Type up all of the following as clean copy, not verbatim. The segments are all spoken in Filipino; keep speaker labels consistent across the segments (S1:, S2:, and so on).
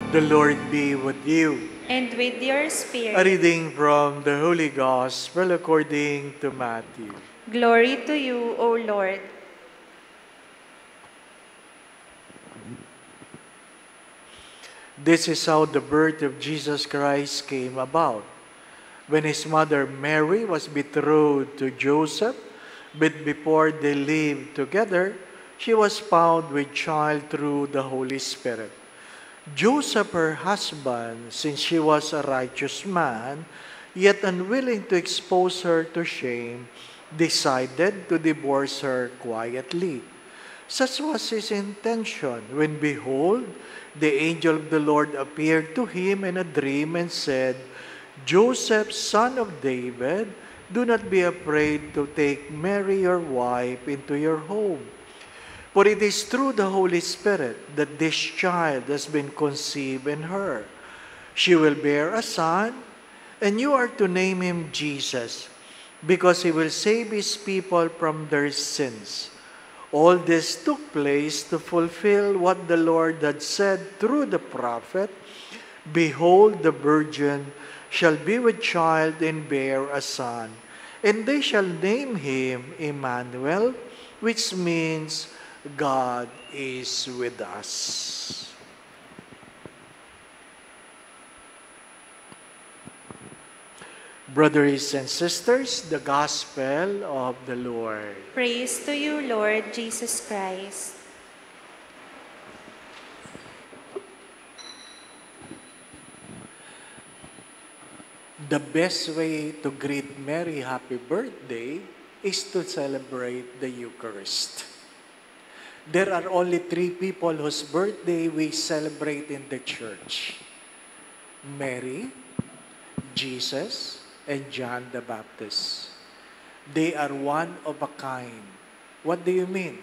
S1: The Lord be with you.
S2: And with your spirit.
S1: A reading from the Holy Gospel according to Matthew.
S2: Glory to you, O Lord.
S1: This is how the birth of Jesus Christ came about. When his mother Mary was betrothed to Joseph, but before they lived together, she was found with child through the Holy Spirit. Joseph, her husband, since she was a righteous man, yet unwilling to expose her to shame, decided to divorce her quietly. Such was his intention when, behold, the angel of the Lord appeared to him in a dream and said, Joseph, son of David, do not be afraid to take Mary, your wife, into your home. For it is through the Holy Spirit that this child has been conceived in her. She will bear a son, and you are to name him Jesus, because he will save his people from their sins. All this took place to fulfill what the Lord had said through the prophet, Behold, the virgin shall be with child and bear a son, and they shall name him Emmanuel, which means God is with us. Brothers and sisters, the Gospel of the Lord.
S2: Praise to you, Lord Jesus Christ.
S1: The best way to greet Mary happy birthday is to celebrate the Eucharist. There are only 3 people whose birthday we celebrate in the church. Mary, Jesus, and John the Baptist. They are one of a kind. What do you mean?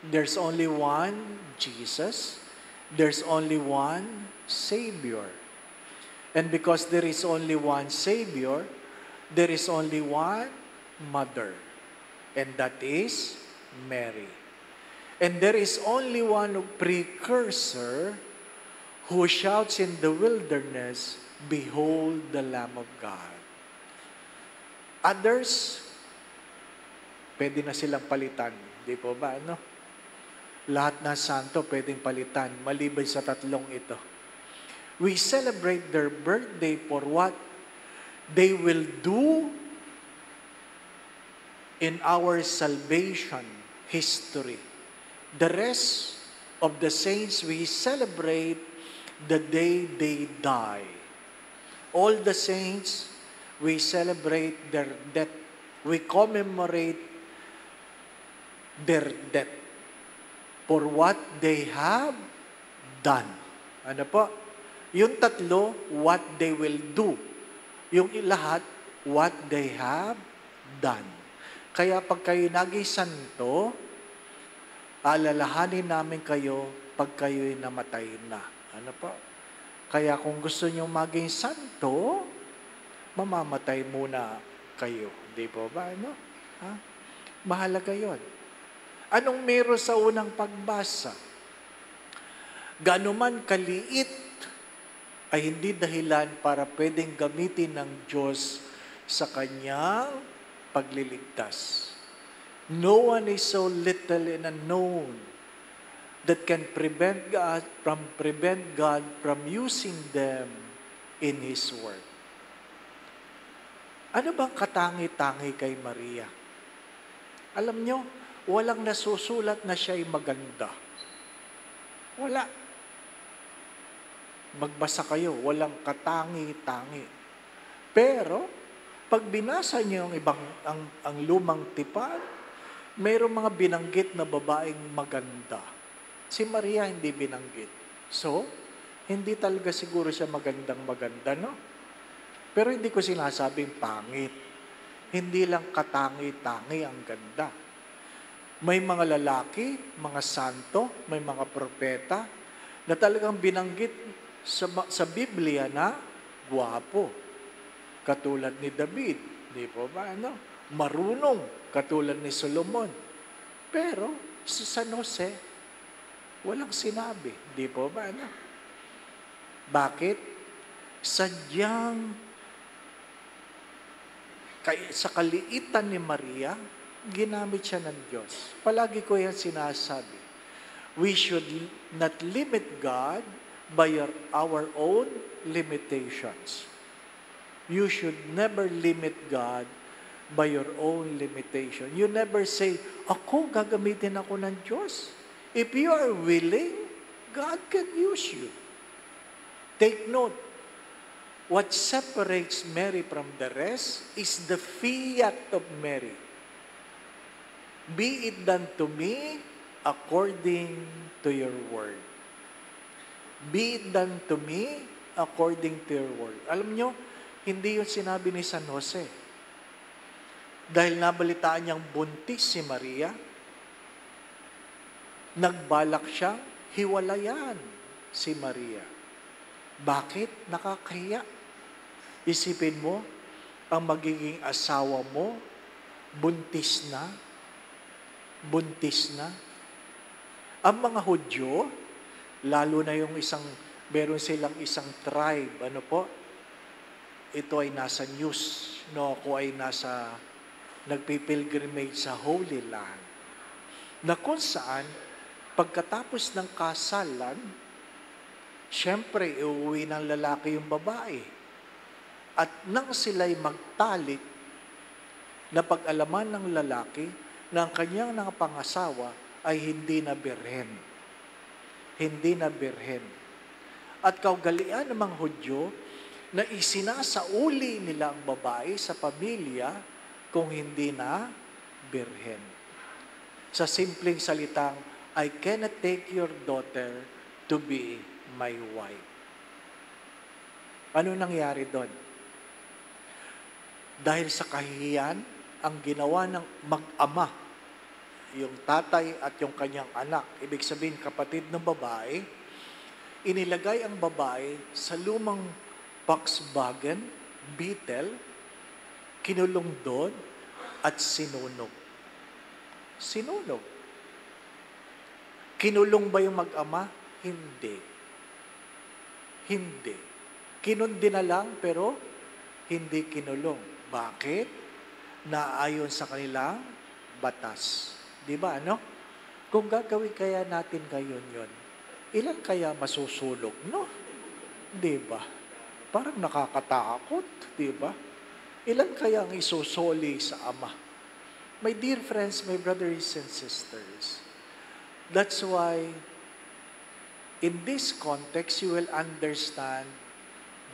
S1: There's only one Jesus. There's only one Savior. And because there is only one Savior, there is only one Mother. And that is Mary. And there is only one precursor who shouts in the wilderness, Behold the Lamb of God. Others, pwede na silang palitan. Di po ba? Ano? Lahat na santo pwedeng palitan, maliban sa 3 ito. We celebrate their birthday for what they will do in our salvation history. The rest of the saints, we celebrate the day they die. All the saints, we celebrate their death. We commemorate their death for what they have done. Ano po? Yung 3, what they will do. Yung lahat, what they have done. Kaya pag kayo naging santo, alalahanin namin kayo pag kayo'y namatay na. Ano po? Kaya kung gusto nyo maging santo, mamamatay muna kayo. Di po ba? Ano? Ha? Mahalaga yon. Anong meron sa unang pagbasa? Ganuman kaliit ay hindi dahilan para pwedeng gamitin ng Diyos sa kanyang pagliligtas. No one is so little and unknown that can prevent God from using them in His work. Ano bang katangi-tangi kay Maria? Alam nyo, walang nasusulat na siya'y maganda. Wala. Magbasa kayo, walang katangi-tangi. Pero, pag binasa niyo ang lumang tipan, mayroong mga binanggit na babaeng maganda. Si Maria hindi binanggit. So, hindi talaga siguro siya magandang-maganda, no? Pero hindi ko sinasabing pangit. Hindi lang katangi-tangi ang ganda. May mga lalaki, mga santo, may mga propeta na talagang binanggit sa Biblia na gwapo. Katulad ni David, di po ba? Ano? Marunong, katulad ni Solomon. Pero sa San Jose, walang sinabi, di po ba? Ano? Bakit? Sadyang sa kaliitan ni Maria, ginamit siya ng Diyos. Palagi ko yan sinasabi. We should not limit God by our own limitations. You should never limit God by your own limitation. You never say, ako, gagamitin ako ng Diyos. If you are willing, God can use you. Take note, what separates Mary from the rest is the fiat of Mary. Be it done to me according to your word. Be it done to me according to your word. Alam nyo, hindi yun sinabi ni San Jose. Dahil nabalitaan niyang buntis si Maria, nagbalak siyang hiwalayan si Maria. Bakit? Nakakahiya. Isipin mo, ang magiging asawa mo, buntis na. Ang mga Hudyo, lalo na yung meron silang isang tribe, ito ay nasa news, ako ay nagpipilgrimage sa Holy Land, na kung saan, pagkatapos ng kasalan, siyempre, iuwi ng lalaki yung babae. At nang sila'y magtalik, na pag-alaman ng lalaki na ang kanyang pangasawa ay hindi na birhen. Hindi na birhen. At kaugalian ng mga Hudyo na isinasauli nila ang babae sa pamilya kung hindi na birhen. Sa simpleng salitang, I cannot take your daughter to be my wife. Ano nangyari doon? Dahil sa kahihiyan, ang ginawa ng mag-ama, yung tatay at yung kanyang anak, ibig sabihin kapatid ng babae, inilagay ang babae sa lumang Volkswagen Beetle, kinulong doon at sinunog. Sinunog. Kinulong ba yung mag-ama? Hindi. Hindi. Kinundi na lang pero hindi kinulong. Bakit? Naayon sa kanilang batas. Di ba, Kung gagawin kaya natin ngayon yun, ilan kaya masusulog, Di ba? Parang nakakatakot, di ba? Ilan kaya ang isusoli sa ama? My dear friends, my brothers and sisters, that's why in this context, you will understand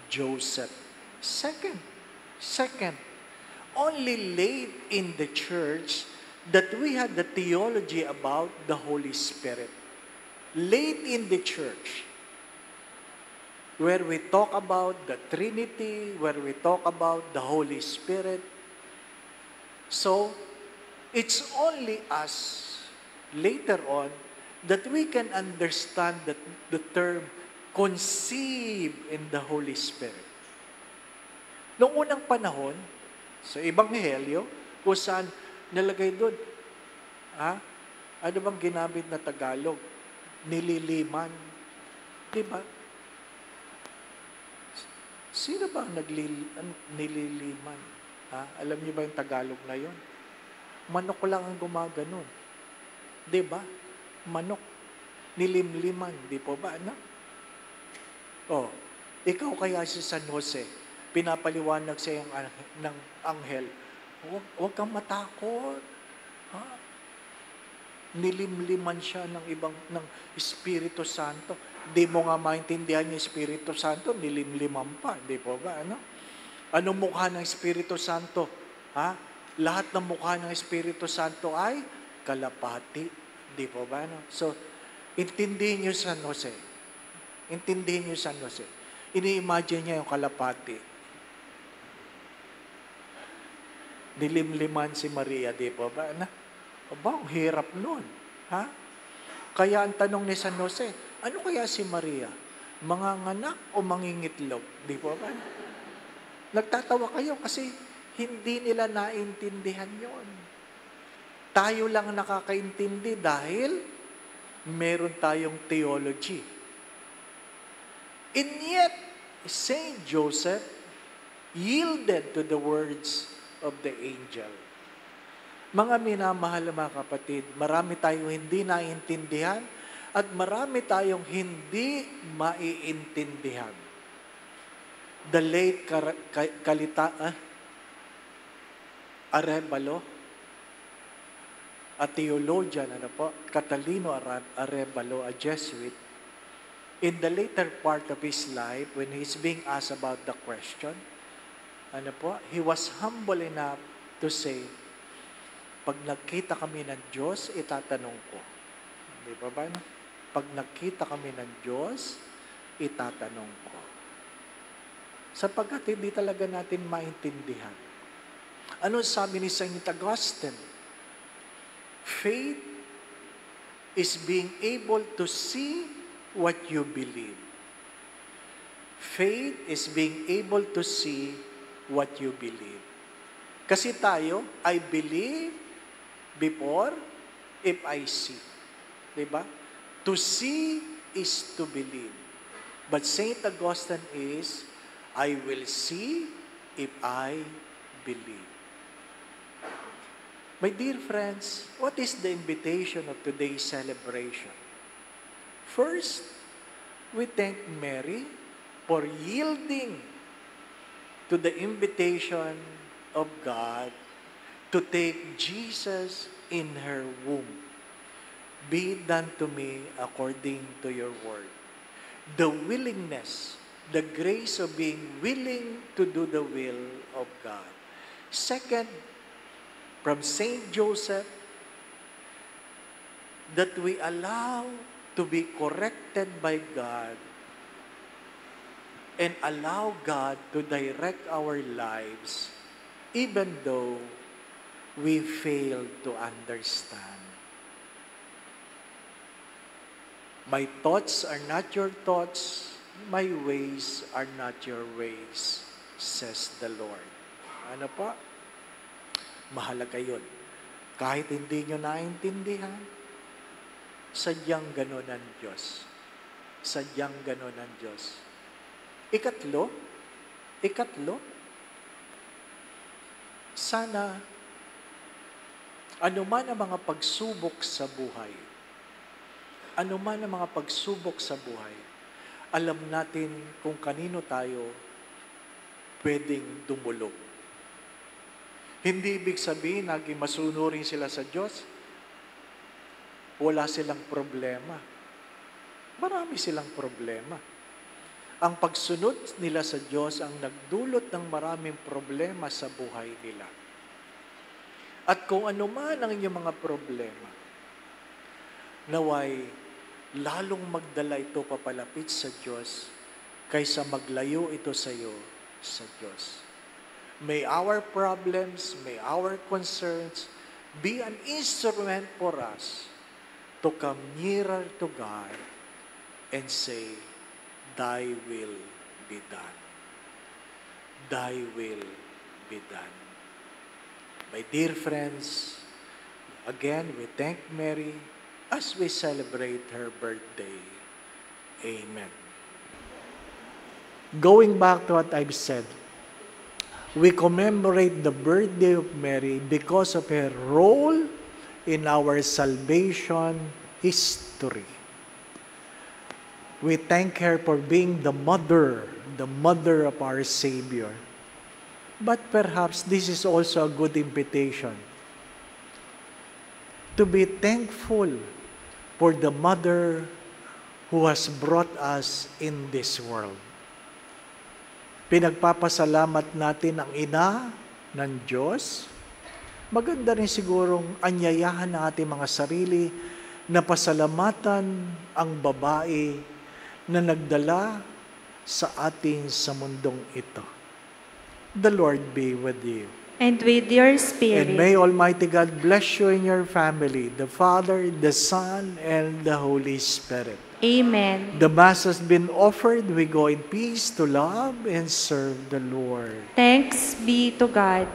S1: Joseph. Second, only late in the church that we had the theology about the Holy Spirit. Late in the church, where we talk about the Trinity, where we talk about the Holy Spirit. So, it's only us, later on, that we can understand that the term conceive in the Holy Spirit. Noong unang panahon, sa Ebanghelyo, kung saan nalagay doon, ano bang ginamit na Tagalog? Nililiman. Diba? Sino ba ang nililiman? Alam niyo ba yung Tagalog na yon? Manok lang ang gumaganon. Diba? Manok. Nilimliman. Di po ba? Ikaw kaya si San Jose, pinapaliwanag sa iyong ng anghel, huwag kang matakot. Nilimliman siya ng Espiritu Santo. Di mo nga maintindihan yung Espiritu Santo, nilimliman pa. Di po ba? Anong mukha ng Espiritu Santo? Lahat ng mukha ng Espiritu Santo ay kalapati. Di po ba? So, intindihin niyo San Jose. Intindihin niyo San Jose. Ini-imagine niya yung kalapati. Nilimliman si Maria, di po ba? Ang hirap nun. Kaya ang tanong ni San Jose, ano kaya si Maria? Manganganak o mangingitlog? Di po ba? Nagtatawa kayo kasi hindi nila naintindihan yon. Tayo lang nakakaintindi dahil meron tayong theology. And yet, Saint Joseph yielded to the words of the angel. Mga minamahal na mga kapatid, marami tayong hindi naiintindihan at marami tayong hindi maiintindihan. The late Arevalo, a theologian, Catalino Arevalo, a Jesuit, in the later part of his life, when he's being asked about the question, he was humble enough to say, pag nakita kami ng Diyos, itatanong ko. Di ba ba? Pag nakita kami ng Diyos, itatanong ko. Sapagkat hindi talaga natin maintindihan. Ano sabi ni Saint Augustine? Faith is being able to see what you believe. Faith is being able to see what you believe. Kasi tayo, I believe before if I see. Diba? To see is to believe. But Saint Augustine is, I will see if I believe. My dear friends, what is the invitation of today's celebration? First, we thank Mary for yielding to the invitation of God to take Jesus in her womb. Be it done to me according to your word. The willingness, the grace of being willing to do the will of God. Second, from Saint Joseph, that we allow to be corrected by God and allow God to direct our lives even though we fail to understand. My thoughts are not your thoughts, my ways are not your ways, says the Lord. Ano pa? Mahalaga yun. Kahit hindi nyo naintindihan, sadyang gano'n ang Diyos. Sadyang gano'n ang Diyos. Ikatlo, sana, anuman ang mga pagsubok sa buhay, alam natin kung kanino tayo pwedeng dumulog. Hindi ibig sabihin, naging masunurin sila sa Diyos, wala silang problema. Marami silang problema. Ang pagsunod nila sa Diyos ang nagdulot ng maraming problema sa buhay nila. At kung ano man ang inyong mga problema, naway lalong magdala ito papalapit sa Diyos kaysa maglayo ito sa iyo sa Diyos. May our problems, may our concerns be an instrument for us to come nearer to God and say, Thy will be done. Thy will be done. My dear friends, again, we thank Mary as we celebrate her birthday. Amen. Going back to what I've said, we commemorate the birthday of Mary because of her role in our salvation history. We thank her for being the mother of our Savior. But perhaps this is also a good invitation to be thankful for the mother who has brought us in this world. Pinagpapasalamat natin ang ina ng Diyos. Maganda rin sigurong anyayahan ng ating mga sarili na pasalamatan ang babae na nagdala sa atin sa mundong ito. The Lord be with you.
S2: And with your spirit.
S1: And may Almighty God bless you and your family, the Father, the Son, and the Holy Spirit.
S2: Amen.
S1: The Mass has been offered. We go in peace to love and serve the Lord.
S2: Thanks be to God.